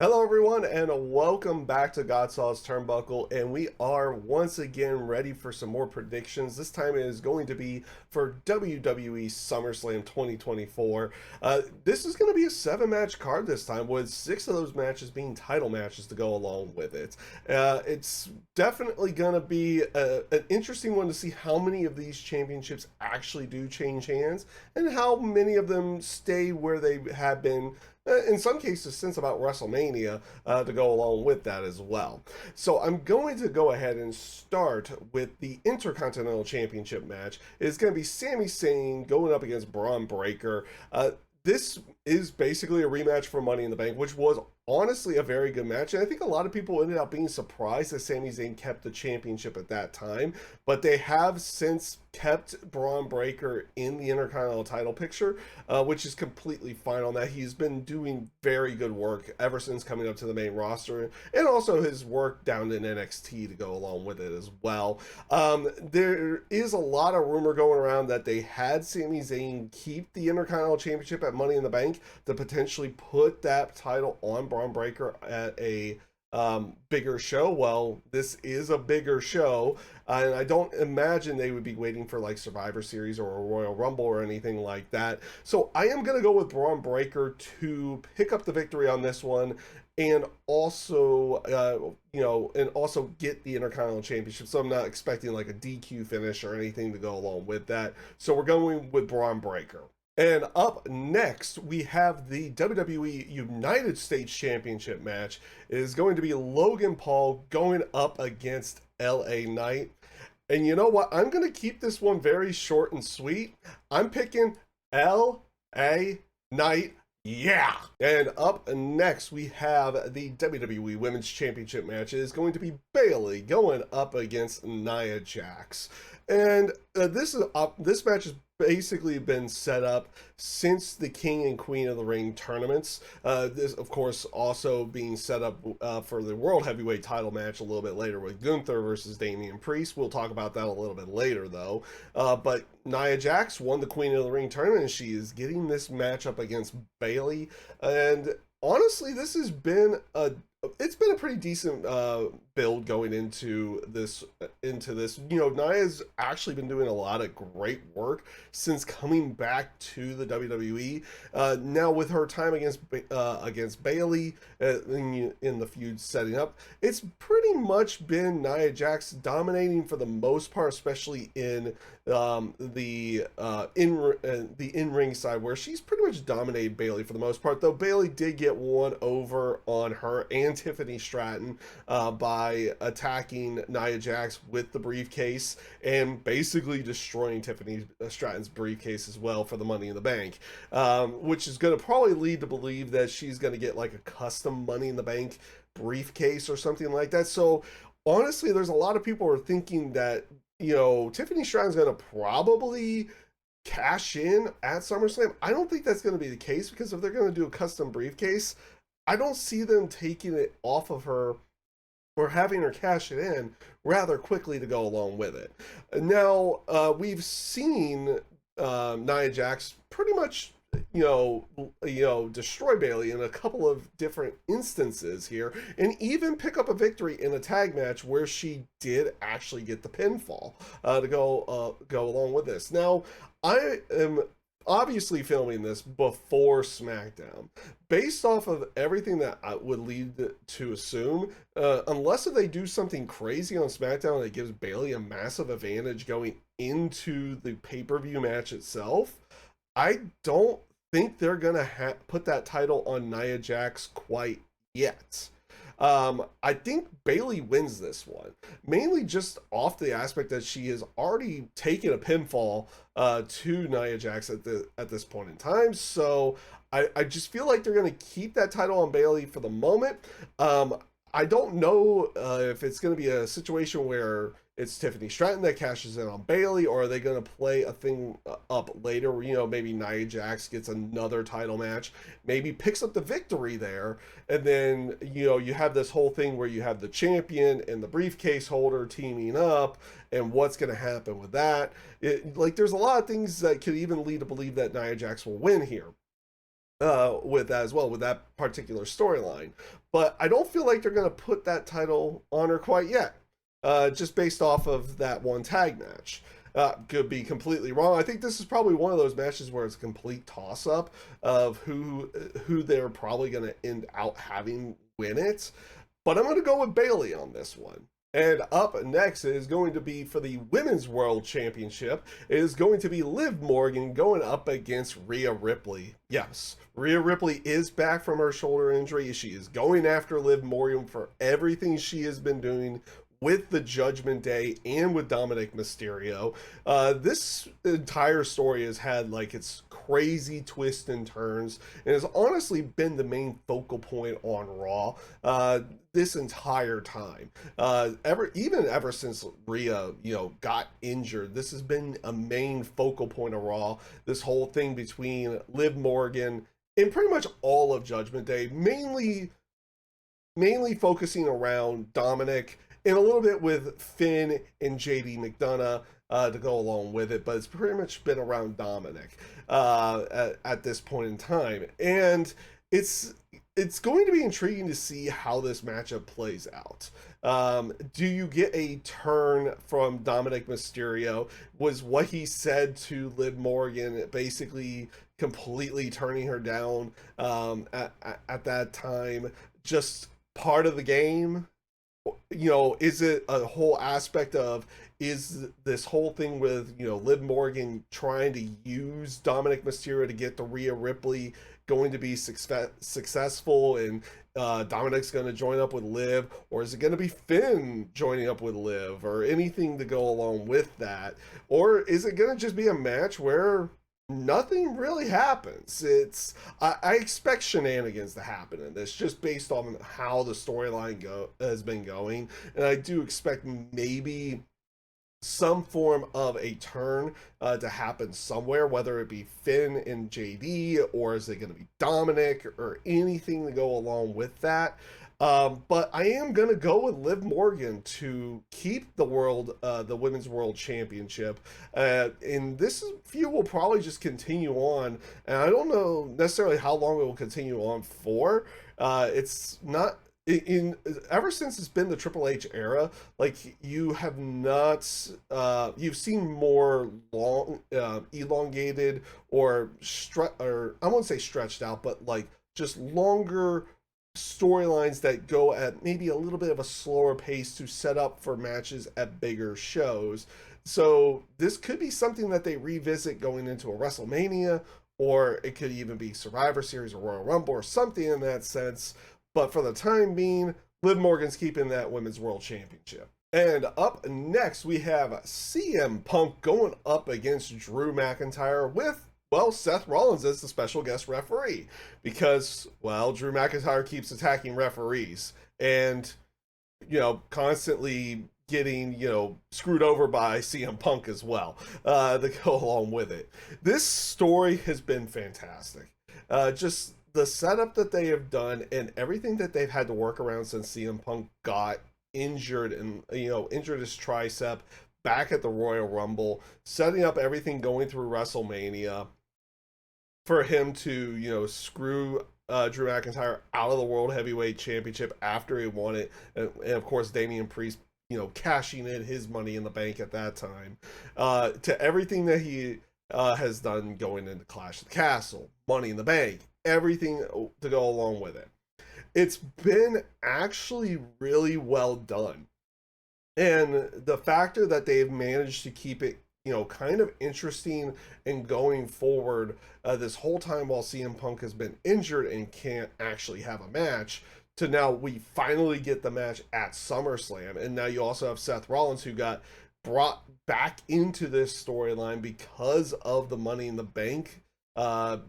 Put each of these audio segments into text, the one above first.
Hello, everyone, and welcome back to Godsaw's Turnbuckle. And we are once again ready for some more predictions. This time it is going to be for WWE SummerSlam 2024. This is going to be a 7 match card this time, with 6 of those matches being title matches to go along with it. It's definitely going to be an interesting one to see how many of these championships actually do change hands and how many of them stay where they have been in some cases since about WrestleMania, to go along with that as well. So I'm going to go ahead and start with the Intercontinental Championship match. It's going to be Sami Zayn going up against Braun Breaker. This is basically a rematch for Money in the Bank, which was honestly a very good match. And I think a lot of people ended up being surprised that Sami Zayn kept the championship at that time. But they have since kept Braun Breaker in the Intercontinental title picture, which is completely fine on that. He's been doing very good work ever since coming up to the main roster, and also his work down in NXT to go along with it as well. There is a lot of rumor going around that they had Sami Zayn keep the Intercontinental Championship at Money in the Bank to potentially put that title on Braun Breaker at a bigger show. Well, this is a bigger show, and I don't imagine they would be waiting for like Survivor Series or a Royal Rumble or anything like that. So I am going to go with Braun Breaker to pick up the victory on this one, and also and also get the Intercontinental Championship. So I'm not expecting like a DQ finish or anything to go along with that. So we're going with Braun Breaker. And up next, we have the WWE United States Championship match. It is going to be Logan Paul going up against LA Knight. And you know what? I'm going to keep this one very short and sweet. I'm picking LA Knight. Yeah! And up next, we have the WWE Women's Championship match. It is going to be Bayley going up against Nia Jax. And this match has basically been set up since the King and Queen of the Ring tournaments. This, of course, also being set up for the World Heavyweight title match a little bit later with Gunther versus Damian Priest. We'll talk about that a little bit later, though. But Nia Jax won the Queen of the Ring tournament, and she is getting this match up against Bayley. And honestly, this has been a pretty decent build going into this. Nia's actually been doing a lot of great work since coming back to the WWE. Now with her time against Bayley in the feud setting up, it's pretty much been Nia Jax dominating for the most part, especially in the in-ring side, where she's pretty much dominated Bayley for the most part. Though Bayley did get one over on her and Tiffany Stratton by attacking Nia Jax with the briefcase and basically destroying Tiffany Stratton's briefcase as well for the Money in the Bank, which is going to probably lead to believe that she's going to get like a custom Money in the Bank briefcase or something like that. So honestly, there's a lot of people who are thinking that Tiffany Stratton's going to probably cash in at SummerSlam. I don't think that's going to be the case, because if they're going to do a custom briefcase, I don't see them taking it off of her or having her cash it in rather quickly to go along with it. Now, we've seen Nia Jax pretty much destroy Bayley in a couple of different instances here, and even pick up a victory in a tag match where she did actually get the pinfall to go along with this. Now, I am obviously filming this before SmackDown. Based off of everything that I would lead to assume, unless if they do something crazy on SmackDown that gives Bayley a massive advantage going into the pay-per-view match itself, I don't think they're going to put that title on Nia Jax quite yet. I think Bayley wins this one, mainly just off the aspect that she has already taken a pinfall to Nia Jax at this point in time. So I just feel like they're going to keep that title on Bayley for the moment. I don't know if it's going to be a situation where it's Tiffany Stratton that cashes in on Bayley, or are they going to play a thing up later where, maybe Nia Jax gets another title match, maybe picks up the victory there, and then, you have this whole thing where you have the champion and the briefcase holder teaming up, and what's going to happen with that. There's a lot of things that could even lead to believe that Nia Jax will win here. with that as well, with that particular storyline. But I don't feel like they're going to put that title on her quite yet, just based off of that one tag match. Could be completely wrong. I think this is probably one of those matches where it's a complete toss up of who they're probably going to end out having win it. But I'm going to go with Bayley on this one. And up next is going to be for the Women's World Championship. It is going to be Liv Morgan going up against Rhea Ripley. Yes, Rhea Ripley is back from her shoulder injury. She is going after Liv Morgan for everything she has been doing with the Judgment Day and with Dominic Mysterio. This entire story has had like its crazy twists and turns and has honestly been the main focal point on Raw this entire time. Even ever since Rhea, got injured, this has been a main focal point of Raw. This whole thing between Liv Morgan and pretty much all of Judgment Day, mainly focusing around Dominic and a little bit with Finn and JD McDonough to go along with it, but it's pretty much been around Dominic at this point in time. And it's going to be intriguing to see how this matchup plays out. Do you get a turn from Dominic Mysterio? Was what he said to Liv Morgan basically completely turning her down at that time just part of the game? Is it a whole aspect of, is this whole thing with, Liv Morgan trying to use Dominic Mysterio to get the Rhea Ripley going to be successful, and Dominic's going to join up with Liv, or is it going to be Finn joining up with Liv, or anything to go along with that? Or is it going to just be a match where nothing really happens? I expect shenanigans to happen in this, just based on how the storyline has been going, and I do expect maybe some form of a turn to happen somewhere, whether it be Finn and JD, or is it going to be Dominic, or anything to go along with that. But I am going to go with Liv Morgan to keep the Women's World Championship. And this feud will probably just continue on. And I don't know necessarily how long it will continue on for. It's not ever since it's been the Triple H era, like you have not, you've seen more long, elongated or I won't say stretched out, but like just longer storylines that go at maybe a little bit of a slower pace to set up for matches at bigger shows. So this could be something that they revisit going into a WrestleMania, or it could even be Survivor Series or Royal Rumble or something in that sense. But for the time being, Liv Morgan's keeping that Women's World Championship. And up next, we have CM Punk going up against Drew McIntyre with, well, Seth Rollins as the special guest referee. Because, well, Drew McIntyre keeps attacking referees and, constantly getting, screwed over by CM Punk as well to go along with it. This story has been fantastic. Just the setup that they have done and everything that they've had to work around since CM Punk got injured and, injured his tricep back at the Royal Rumble, setting up everything going through WrestleMania for him to, screw Drew McIntyre out of the World Heavyweight Championship after he won it. And of course, Damian Priest, cashing in his money in the bank at that time, to everything that he has done going into Clash of the Castle, Money in the Bank, everything to go along with it. It's been actually really well done. And the factor that they've managed to keep it, kind of interesting and going forward this whole time while CM Punk has been injured and can't actually have a match, to now we finally get the match at SummerSlam. And now you also have Seth Rollins, who got brought back into this storyline because of the Money in the Bank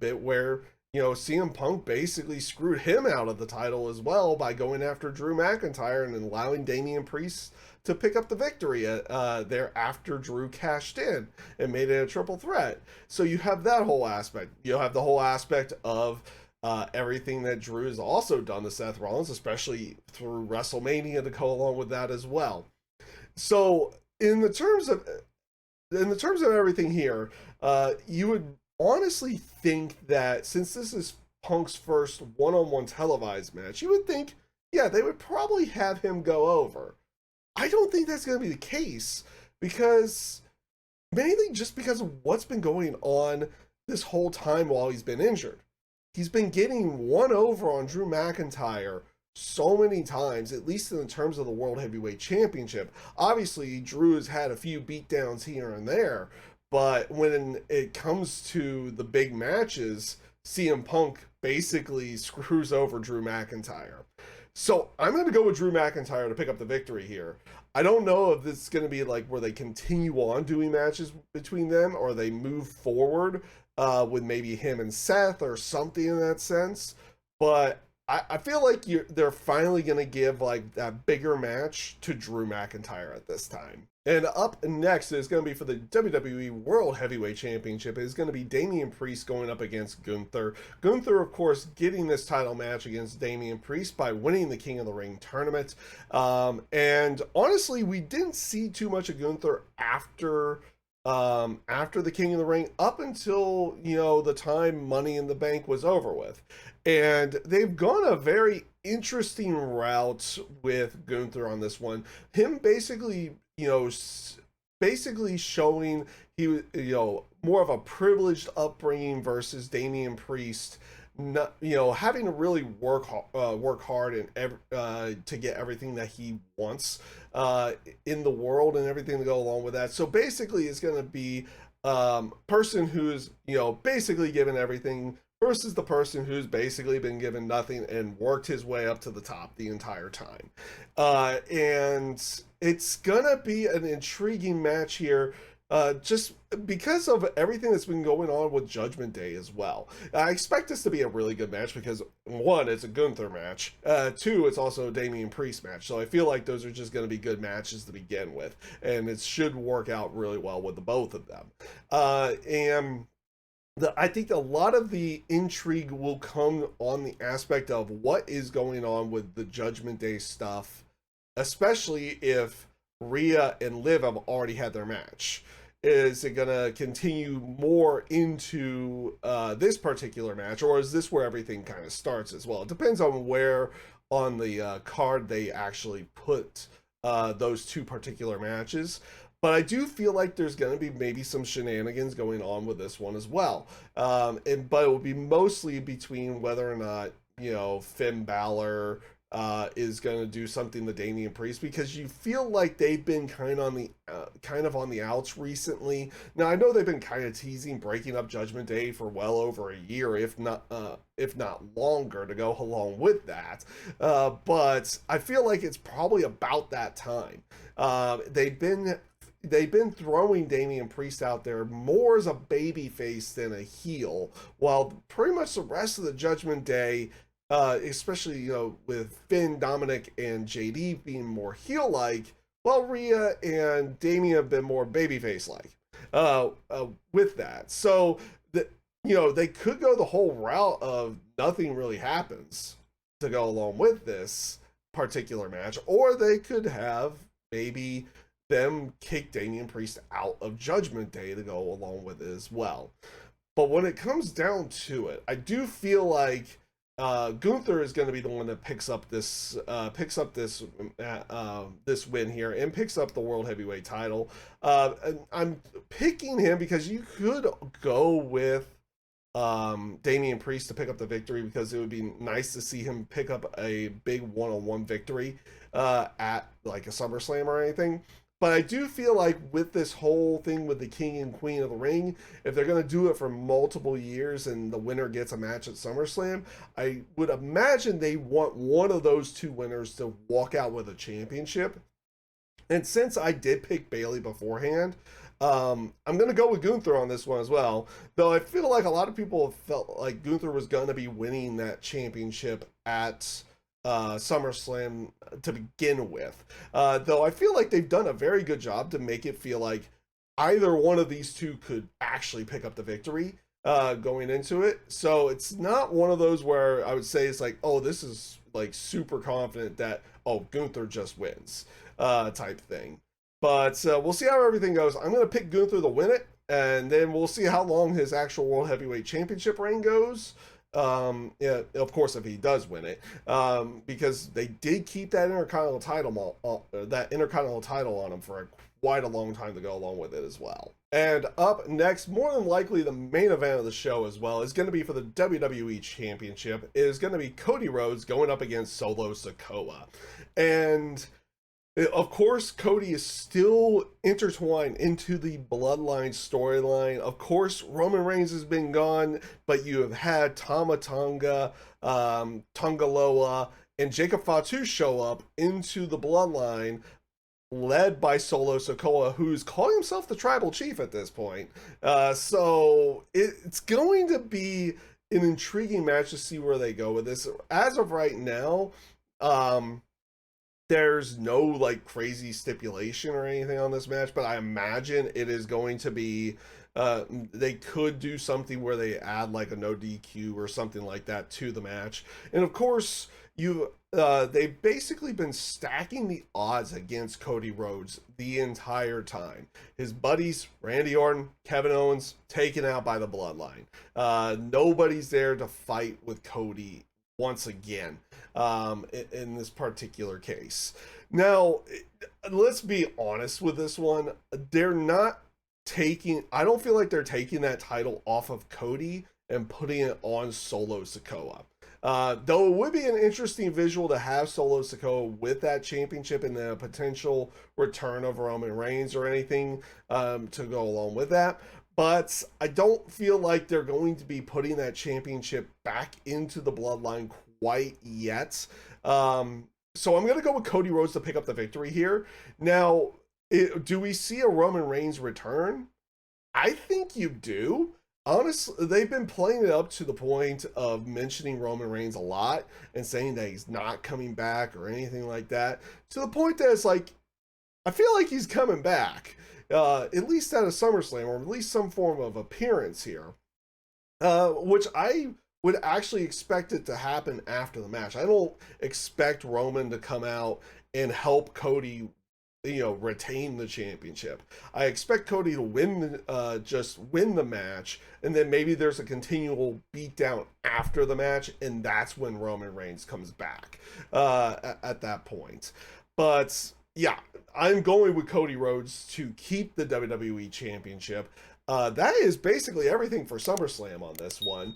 bit where, CM Punk basically screwed him out of the title as well by going after Drew McIntyre and allowing Damian Priest to pick up the victory there after Drew cashed in and made it a triple threat. So you have that whole aspect. You have the whole aspect of everything that Drew has also done to Seth Rollins, especially through WrestleMania, to go along with that as well. So in the terms of everything here, you would honestly think that since this is Punk's first one-on-one televised match, you would think, yeah, they would probably have him go over. I don't think that's going to be the case because mainly just because of what's been going on this whole time while he's been injured. He's been getting one over on Drew McIntyre so many times, at least in terms of the World Heavyweight Championship. Obviously, Drew has had a few beatdowns here and there, but when it comes to the big matches, CM Punk basically screws over Drew McIntyre. So I'm going to go with Drew McIntyre to pick up the victory here. I don't know if this is going to be like where they continue on doing matches between them or they move forward with maybe him and Seth or something in that sense. But I feel like they're finally going to give like that bigger match to Drew McIntyre at this time. And up next is going to be for the WWE World Heavyweight Championship. It's going to be Damian Priest going up against Gunther. Gunther, of course, getting this title match against Damian Priest by winning the King of the Ring tournament. And honestly, we didn't see too much of Gunther after the King of the Ring up until, the time Money in the Bank was over with. And they've gone a very interesting route with Gunther on this one. Him basically showing he was, more of a privileged upbringing versus Damian Priest, not, having to really work hard and to get everything that he wants in the world and everything to go along with that. So basically, it's going to be person who's basically given everything versus the person who's basically been given nothing and worked his way up to the top the entire time. And it's gonna be an intriguing match here, just because of everything that's been going on with Judgment Day as well. I expect this to be a really good match because, one, it's a Gunther match. Two, it's also a Damian Priest match. So I feel like those are just going to be good matches to begin with. And it should work out really well with the both of them. I think a lot of the intrigue will come on the aspect of what is going on with the Judgment Day stuff, especially if Rhea and Liv have already had their match. Is it going to continue more into this particular match, or is this where everything kind of starts as well? It depends on where on the card they actually put those two particular matches. But I do feel like there's going to be maybe some shenanigans going on with this one as well. But it will be mostly between whether or not, Finn Balor is going to do something to Damian Priest, because you feel like they've been kind of on the outs recently. Now I know they've been kind of teasing breaking up Judgment Day for well over a year, if not longer, to go along with that. But I feel like it's probably about that time. They've been throwing Damian Priest out there more as a babyface than a heel, while pretty much the rest of the Judgment Day, especially with Finn, Dominic, and JD being more heel-like, while Rhea and Damian have been more babyface-like with that. So they could go the whole route of nothing really happens to go along with this particular match, or they could have maybe them kick Damian Priest out of Judgment Day to go along with it as well. But when it comes down to it, I do feel like Gunther is going to be the one that picks up this win here and picks up the World Heavyweight title. And I'm picking him because you could go with Damian Priest to pick up the victory, because it would be nice to see him pick up a big one-on-one victory at like a SummerSlam or anything. But I do feel like with this whole thing with the King and Queen of the Ring, if they're going to do it for multiple years and the winner gets a match at SummerSlam, I would imagine they want one of those two winners to walk out with a championship. And since I did pick Bayley beforehand, I'm going to go with Gunther on this one as well. Though I feel like a lot of people felt like Gunther was going to be winning that championship at SummerSlam to begin with. Though I feel like they've done a very good job to make it feel like either one of these two could actually pick up the victory going into it. So it's not one of those where I would say it's like, oh, this is like super confident that, oh, Gunther just wins type thing. But we'll see how everything goes. I'm going to pick Gunther to win it, and then we'll see how long his actual World Heavyweight Championship reign goes. Yeah, of course, if he does win it, because they did keep that Intercontinental title on him for quite a long time to go along with it as well. And up next, more than likely the main event of the show as well, is going to be for the WWE Championship. It is going to be Cody Rhodes going up against Solo Sikoa. And of course, Cody is still intertwined into the Bloodline storyline. Of course, Roman Reigns has been gone, but you have had Tama Tonga, Tongaloa, and Jacob Fatu show up into the Bloodline, led by Solo Sikoa, who's calling himself the Tribal Chief at this point. So it's going to be an intriguing match to see where they go with this. As of right now, um, there's no like crazy stipulation or anything on this match, but I imagine it is going to be they could do something where they add like a no DQ or something like that to the match. And of course, they've basically been stacking the odds against Cody Rhodes the entire time. His buddies, Randy Orton, Kevin Owens, taken out by the Bloodline. Nobody's there to fight with Cody once again, in this particular case. Now, let's be honest with this one. They're not taking, I don't feel like they're taking that title off of Cody and putting it on Solo Sikoa. Though it would be an interesting visual to have Solo Sikoa with that championship and the potential return of Roman Reigns or anything to go along with that. But I don't feel like they're going to be putting that championship back into the Bloodline quite yet. So I'm going to go with Cody Rhodes to pick up the victory here. Now, do we see a Roman Reigns return? I think you do. Honestly, they've been playing it up to the point of mentioning Roman Reigns a lot and saying that he's not coming back or anything like that. To the point that it's like, I feel like he's coming back. At least at a SummerSlam, or at least some form of appearance here. Which I would actually expect it to happen after the match. I don't expect Roman to come out and help Cody, retain the championship. I expect Cody to win, just win the match, and then maybe there's a continual beatdown after the match, and that's when Roman Reigns comes back at that point. But yeah, I'm going with Cody Rhodes to keep the WWE Championship. That is basically everything for SummerSlam on this one.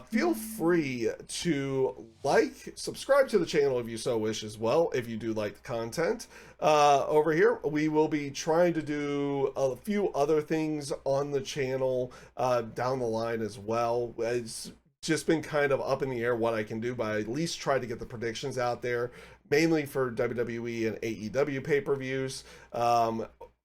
Feel free to subscribe to the channel if you so wish as well, if you do like the content. Over here, we will be trying to do a few other things on the channel down the line as well. It's just been kind of up in the air what I can do, but I at least try to get the predictions out there, mainly for WWE and AEW pay-per-views.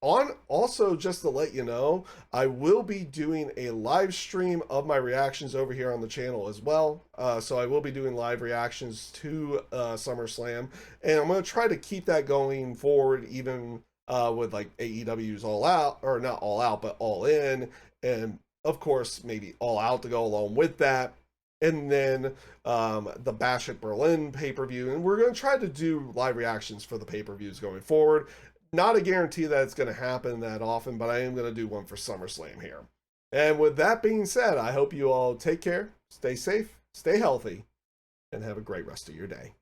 Also, just to let you know, I will be doing a live stream of my reactions over here on the channel as well. So I will be doing live reactions to SummerSlam, and I'm going to try to keep that going forward, even with like AEW's All Out, or not All Out, but All In, and of course maybe All Out to go along with that. And then the Bash at Berlin pay-per-view, and we're going to try to do live reactions for the pay-per-views going forward. Not a guarantee that it's going to happen that often, but I am going to do one for SummerSlam here. And with that being said, I hope you all take care, stay safe, stay healthy, and have a great rest of your day.